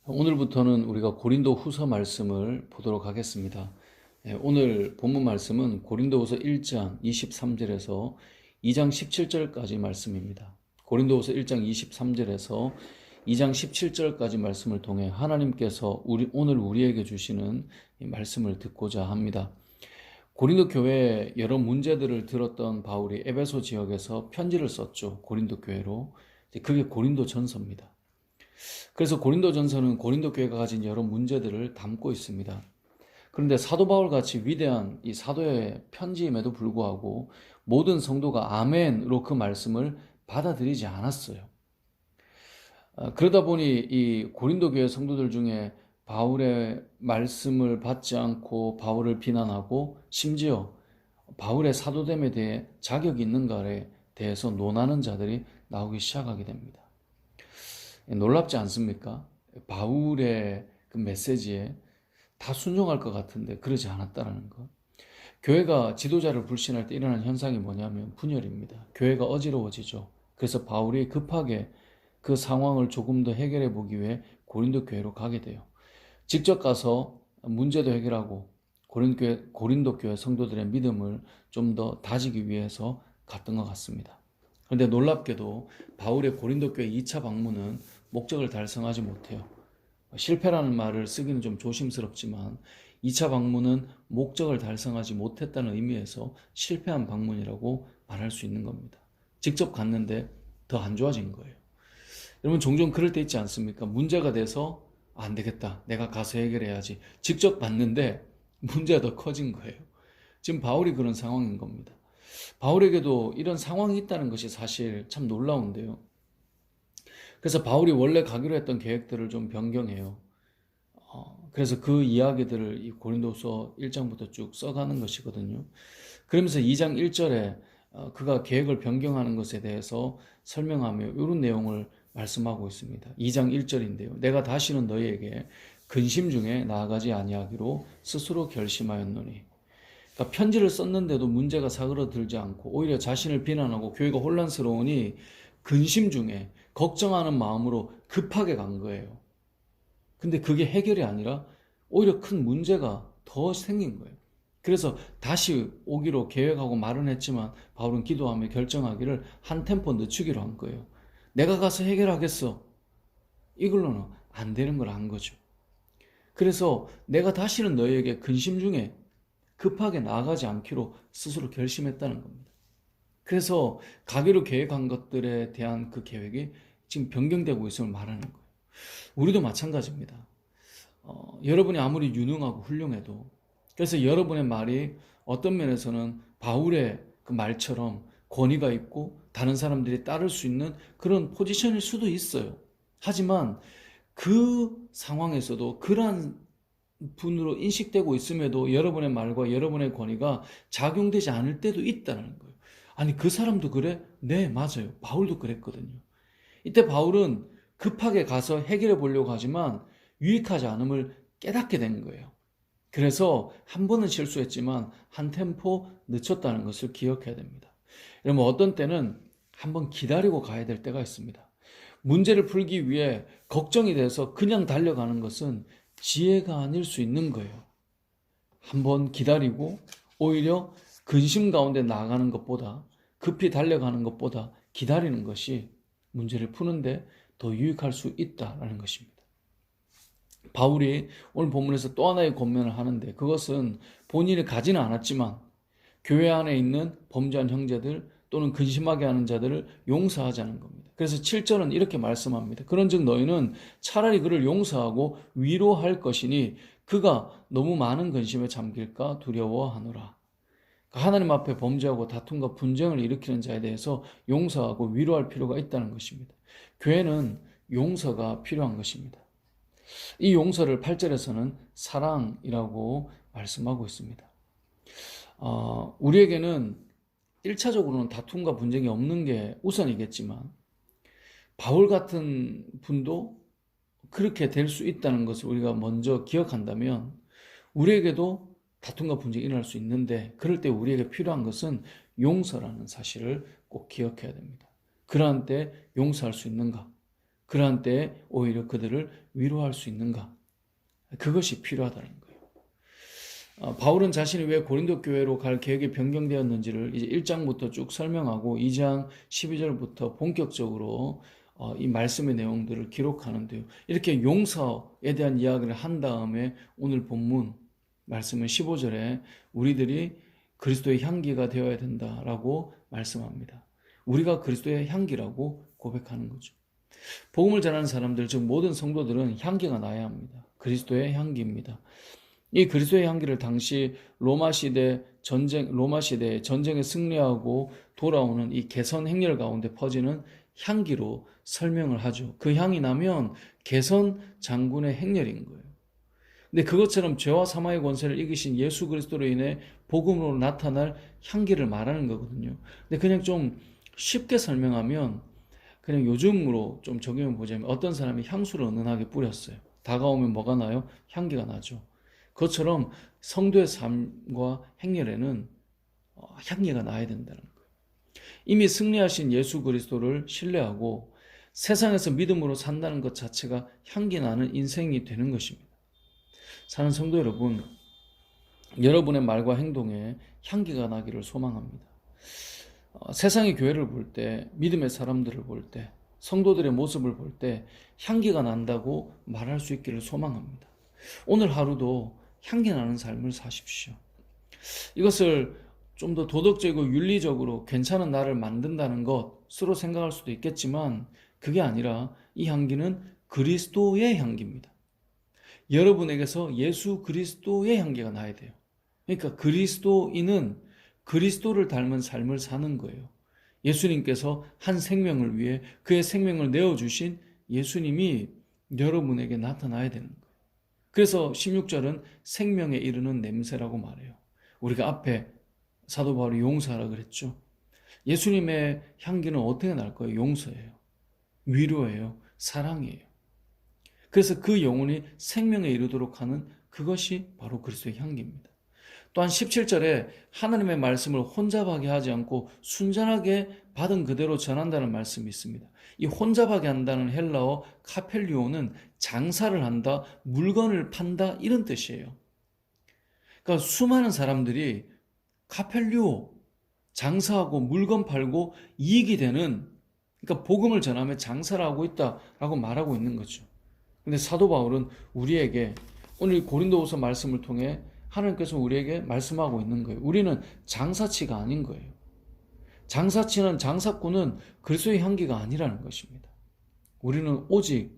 오늘부터는 우리가 고린도 후서 말씀을 보도록 하겠습니다. 오늘 본문 말씀은 고린도 후서 1장 23절에서 2장 17절까지 말씀입니다. 고린도 후서 1장 23절에서 2장 17절까지 말씀을 통해 하나님께서 오늘 우리에게 주시는 말씀을 듣고자 합니다. 고린도 교회에 여러 문제들을 들었던 바울이 에베소 지역에서 편지를 썼죠. 고린도 교회로. 그게 고린도 전서입니다. 그래서 고린도 전서는 고린도 교회가 가진 여러 문제들을 담고 있습니다. 그런데 사도 바울 같이 위대한 이 사도의 편지임에도 불구하고 모든 성도가 아멘으로 그 말씀을 받아들이지 않았어요. 그러다 보니 이 고린도 교회 성도들 중에 바울의 말씀을 받지 않고 바울을 비난하고 심지어 바울의 사도됨에 대해 자격이 있는가에 대해서 논하는 자들이 나오기 시작하게 됩니다. 놀랍지 않습니까? 바울의 그 메시지에 다 순종할 것 같은데 그러지 않았다는 것. 교회가 지도자를 불신할 때 일어나는 현상이 뭐냐면 분열입니다. 교회가 어지러워지죠. 그래서 바울이 급하게 그 상황을 조금 더 해결해 보기 위해 고린도 교회로 가게 돼요. 직접 가서 문제도 해결하고 고린도 교회 성도들의 믿음을 좀 더 다지기 위해서 갔던 것 같습니다. 그런데 놀랍게도 바울의 고린도 교회 2차 방문은 목적을 달성하지 못해요. 실패라는 말을 쓰기는 좀 조심스럽지만 2차 방문은 목적을 달성하지 못했다는 의미에서 실패한 방문이라고 말할 수 있는 겁니다. 직접 갔는데 더 안 좋아진 거예요. 여러분 종종 그럴 때 있지 않습니까? 문제가 돼서 안 되겠다. 내가 가서 해결해야지. 직접 갔는데 문제가 더 커진 거예요. 지금 바울이 그런 상황인 겁니다. 바울에게도 이런 상황이 있다는 것이 사실 참 놀라운데요. 그래서 바울이 원래 가기로 했던 계획들을 좀 변경해요. 그래서 그 이야기들을 이 고린도서 1장부터 쭉 써가는 것이거든요. 그러면서 2장 1절에 그가 계획을 변경하는 것에 대해서 설명하며 이런 내용을 말씀하고 있습니다. 2장 1절인데요. 내가 다시는 너희에게 근심 중에 나아가지 아니하기로 스스로 결심하였노니. 그러니까 편지를 썼는데도 문제가 사그러들지 않고 오히려 자신을 비난하고 교회가 혼란스러우니 근심 중에 걱정하는 마음으로 급하게 간 거예요. 근데 그게 해결이 아니라 오히려 큰 문제가 더 생긴 거예요. 그래서 다시 오기로 계획하고 말은 했지만 바울은 기도하며 결정하기를 한 템포 늦추기로 한 거예요. 내가 가서 해결하겠어. 이걸로는 안 되는 걸 안 거죠. 그래서 내가 다시는 너희에게 근심 중에 급하게 나아가지 않기로 스스로 결심했다는 겁니다. 그래서 가기로 계획한 것들에 대한 그 계획이 지금 변경되고 있음을 말하는 거예요. 우리도 마찬가지입니다. 여러분이 아무리 유능하고 훌륭해도 그래서 여러분의 말이 어떤 면에서는 바울의 그 말처럼 권위가 있고 다른 사람들이 따를 수 있는 그런 포지션일 수도 있어요. 하지만 그 상황에서도 그러한 분으로 인식되고 있음에도 여러분의 말과 여러분의 권위가 작용되지 않을 때도 있다는 거예요. 아니 그 사람도 그래? 네 맞아요. 바울도 그랬거든요. 이때 바울은 급하게 가서 해결해 보려고 하지만 유익하지 않음을 깨닫게 된 거예요. 그래서 한 번은 실수했지만 한 템포 늦췄다는 것을 기억해야 됩니다. 여러분 어떤 때는 한번 기다리고 가야 될 때가 있습니다. 문제를 풀기 위해 걱정이 돼서 그냥 달려가는 것은 지혜가 아닐 수 있는 거예요. 한번 기다리고 오히려 근심 가운데 나가는 것보다 급히 달려가는 것보다 기다리는 것이 문제를 푸는데 더 유익할 수 있다는 것입니다. 바울이 오늘 본문에서 또 하나의 권면을 하는데 그것은 본인이 가지는 않았지만 교회 안에 있는 범죄한 형제들 또는 근심하게 하는 자들을 용서하자는 겁니다. 그래서 7절은 이렇게 말씀합니다. 그런즉 너희는 차라리 그를 용서하고 위로할 것이니 그가 너무 많은 근심에 잠길까 두려워하노라. 하나님 앞에 범죄하고 다툼과 분쟁을 일으키는 자에 대해서 용서하고 위로할 필요가 있다는 것입니다. 교회는 용서가 필요한 것입니다. 이 용서를 8절에서는 사랑이라고 말씀하고 있습니다. 우리에게는 1차적으로는 다툼과 분쟁이 없는 게 우선이겠지만 바울 같은 분도 그렇게 될 수 있다는 것을 우리가 먼저 기억한다면 우리에게도 다툼과 분쟁이 일어날 수 있는데 그럴 때 우리에게 필요한 것은 용서라는 사실을 꼭 기억해야 됩니다. 그러한 때 용서할 수 있는가? 그러한 때에 오히려 그들을 위로할 수 있는가? 그것이 필요하다는 거예요. 바울은 자신이 왜 고린도 교회로 갈 계획이 변경되었는지를 이제 1장부터 쭉 설명하고 2장 12절부터 본격적으로 이 말씀의 내용들을 기록하는데요. 이렇게 용서에 대한 이야기를 한 다음에 오늘 본문 말씀은 15절에 우리들이 그리스도의 향기가 되어야 된다라고 말씀합니다. 우리가 그리스도의 향기라고 고백하는 거죠. 복음을 전하는 사람들, 즉 모든 성도들은 향기가 나야 합니다. 그리스도의 향기입니다. 이 그리스도의 향기를 당시 로마 시대에 전쟁에 승리하고 돌아오는 이 개선 행렬 가운데 퍼지는 향기로 설명을 하죠. 그 향이 나면 개선 장군의 행렬인 거예요. 근데 그것처럼 죄와 사망의 권세를 이기신 예수 그리스도로 인해 복음으로 나타날 향기를 말하는 거거든요. 근데 그냥 좀 쉽게 설명하면 그냥 요즘으로 좀 적용해 보자면 어떤 사람이 향수를 은은하게 뿌렸어요. 다가오면 뭐가 나요? 향기가 나죠. 그것처럼 성도의 삶과 행렬에는 향기가 나야 된다는 거예요. 이미 승리하신 예수 그리스도를 신뢰하고 세상에서 믿음으로 산다는 것 자체가 향기 나는 인생이 되는 것입니다. 사는 성도 여러분, 여러분의 말과 행동에 향기가 나기를 소망합니다. 세상의 교회를 볼 때, 믿음의 사람들을 볼 때, 성도들의 모습을 볼 때 향기가 난다고 말할 수 있기를 소망합니다. 오늘 하루도 향기 나는 삶을 사십시오. 이것을 좀 더 도덕적이고 윤리적으로 괜찮은 나를 만든다는 것으로 생각할 수도 있겠지만 그게 아니라 이 향기는 그리스도의 향기입니다. 여러분에게서 예수 그리스도의 향기가 나야 돼요. 그러니까 그리스도인은 그리스도를 닮은 삶을 사는 거예요. 예수님께서 한 생명을 위해 그의 생명을 내어주신 예수님이 여러분에게 나타나야 되는 거예요. 그래서 16절은 생명에 이르는 냄새라고 말해요. 우리가 앞에 사도 바울이 용서하라 그랬죠. 예수님의 향기는 어떻게 날 거예요? 용서예요. 위로예요. 사랑이에요. 그래서 그 영혼이 생명에 이르도록 하는 그것이 바로 그리스도의 향기입니다. 또한 17절에 하나님의 말씀을 혼잡하게 하지 않고 순전하게 받은 그대로 전한다는 말씀이 있습니다. 이 혼잡하게 한다는 헬라어 카펠리오는 장사를 한다, 물건을 판다 이런 뜻이에요. 그러니까 수많은 사람들이 카펠리오, 장사하고 물건 팔고 이익이 되는, 그러니까 복음을 전하며 장사를 하고 있다라고 말하고 있는 거죠. 근데 사도 바울은 우리에게 오늘 고린도후서 말씀을 통해 하나님께서 우리에게 말씀하고 있는 거예요. 우리는 장사치가 아닌 거예요. 장사치는, 장사꾼은 그리스도의 향기가 아니라는 것입니다. 우리는 오직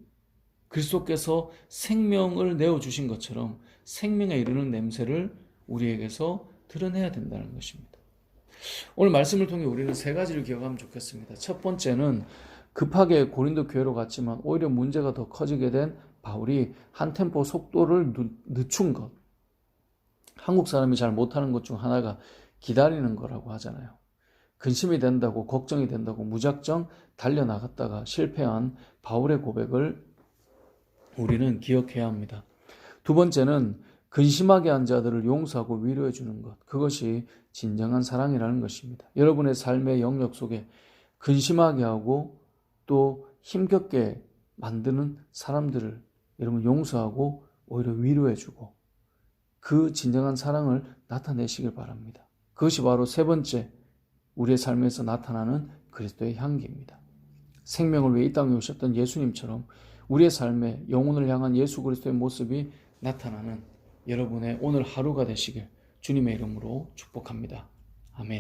그리스도께서 생명을 내어주신 것처럼 생명에 이르는 냄새를 우리에게서 드러내야 된다는 것입니다. 오늘 말씀을 통해 우리는 세 가지를 기억하면 좋겠습니다. 첫 번째는 급하게 고린도 교회로 갔지만 오히려 문제가 더 커지게 된 바울이 한 템포 속도를 늦춘 것. 한국 사람이 잘 못하는 것 중 하나가 기다리는 거라고 하잖아요. 근심이 된다고, 걱정이 된다고 무작정 달려나갔다가 실패한 바울의 고백을 우리는 기억해야 합니다. 두 번째는 근심하게 한 자들을 용서하고 위로해 주는 것. 그것이 진정한 사랑이라는 것입니다. 여러분의 삶의 영역 속에 근심하게 하고 또 힘겹게 만드는 사람들을 여러분 용서하고 오히려 위로해 주고 그 진정한 사랑을 나타내시길 바랍니다. 그것이 바로 세 번째 우리의 삶에서 나타나는 그리스도의 향기입니다. 생명을 위해 이 땅에 오셨던 예수님처럼 우리의 삶에 영혼을 향한 예수 그리스도의 모습이 나타나는 여러분의 오늘 하루가 되시길 주님의 이름으로 축복합니다.